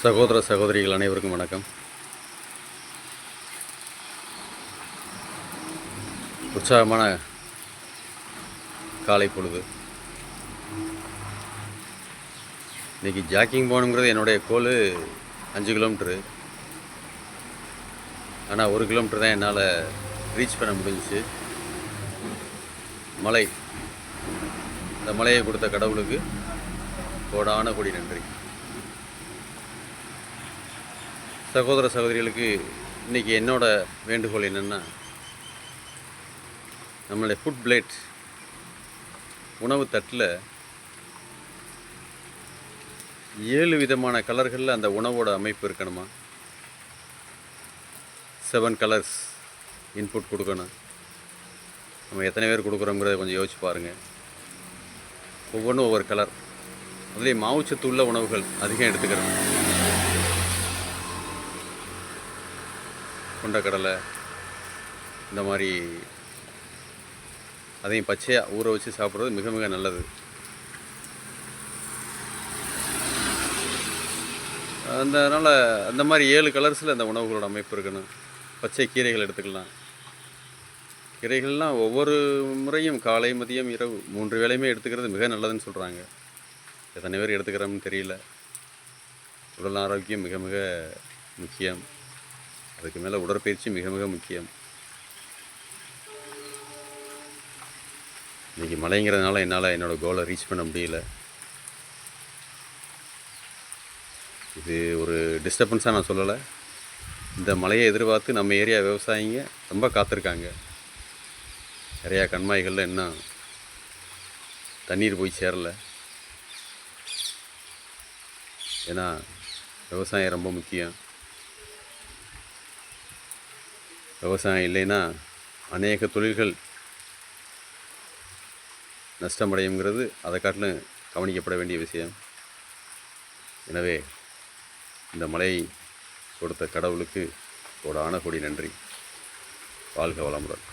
சகோதர சகோதரிகள் அனைவருக்கும் வணக்கம். உற்சாகமான காலை பொழுது. இன்றைக்கி ஜாக்கிங் போகணுங்கிறது என்னுடைய கோல் 5 கிலோமீட்ரு. ஆனால் 1 கிலோமீட்டர் தான் என்னால் ரீச் பண்ண முடிஞ்சிச்சு. மலை, இந்த மலையை கொடுத்த கடவுளுக்கு கோடான கோடி நன்றி. சகோதர சகோதரிகளுக்கு இன்றைக்கி என்னோடய வேண்டுகோள் என்னென்னா, நம்மளுடைய ஃபுட் பிளேட் உணவு தட்டில் 7 விதமான கலர்களில் அந்த உணவோட அமைப்பு இருக்கணுமா. 7 கலர்ஸ் இன்புட் கொடுக்கணும். நம்ம எத்தனை பேர் கொடுக்குறோங்கிறத கொஞ்சம் யோசிச்சு பாருங்கள். ஒவ்வொன்றும் ஒவ்வொரு கலர். அதுலேயும் மாவுச்சத்து உள்ள உணவுகள் அதிகம் எடுத்துக்கிறோம். கொண்டக்கடலை இந்த மாதிரி அதையும் பச்சையாக ஊற வச்சு சாப்பிட்றது மிக மிக நல்லது. அதனால் அந்த மாதிரி 7 கலர்ஸில் அந்த உணவுகளோட அமைப்பு இருக்கணும். பச்சை கீரைகள் எடுத்துக்கலாம். கீரைகள்லாம் ஒவ்வொரு முறையும் காலை மதியம் இரவு 3 வேளையுமே எடுத்துக்கிறது மிக நல்லதுன்னு சொல்கிறாங்க. எத்தனை பேர் எடுத்துக்கிறோம்னு தெரியல. உடல் ஆரோக்கியம் மிக மிக முக்கியம். அதுக்கு மேலே உடற்பயிற்சி மிக மிக முக்கியம். இன்றைக்கி மழைங்கிறதுனால என்னால் என்னோடய கோலை ரீச் பண்ண முடியல. இது ஒரு டிஸ்டர்பன்ஸாக நான் சொல்லலை. இந்த மழையை எதிர்பார்த்து நம்ம ஏரியா விவசாயிங்க ரொம்ப காத்திருக்காங்க. நிறையா கண்மாய்களில் இன்னும் தண்ணீர் போய் சேரலை. ஏன்னா விவசாயம் ரொம்ப முக்கியம். விவசாயம் இல்லைன்னா அநேக தொழில்கள் நஷ்டமடையுங்கிறது அதை காட்டிலும் கவனிக்கப்பட வேண்டிய விஷயம். எனவே இந்த மழை கொடுத்த கடவுளுக்கு கோடான கோடி நன்றி. வாழ்க வளமுடன்.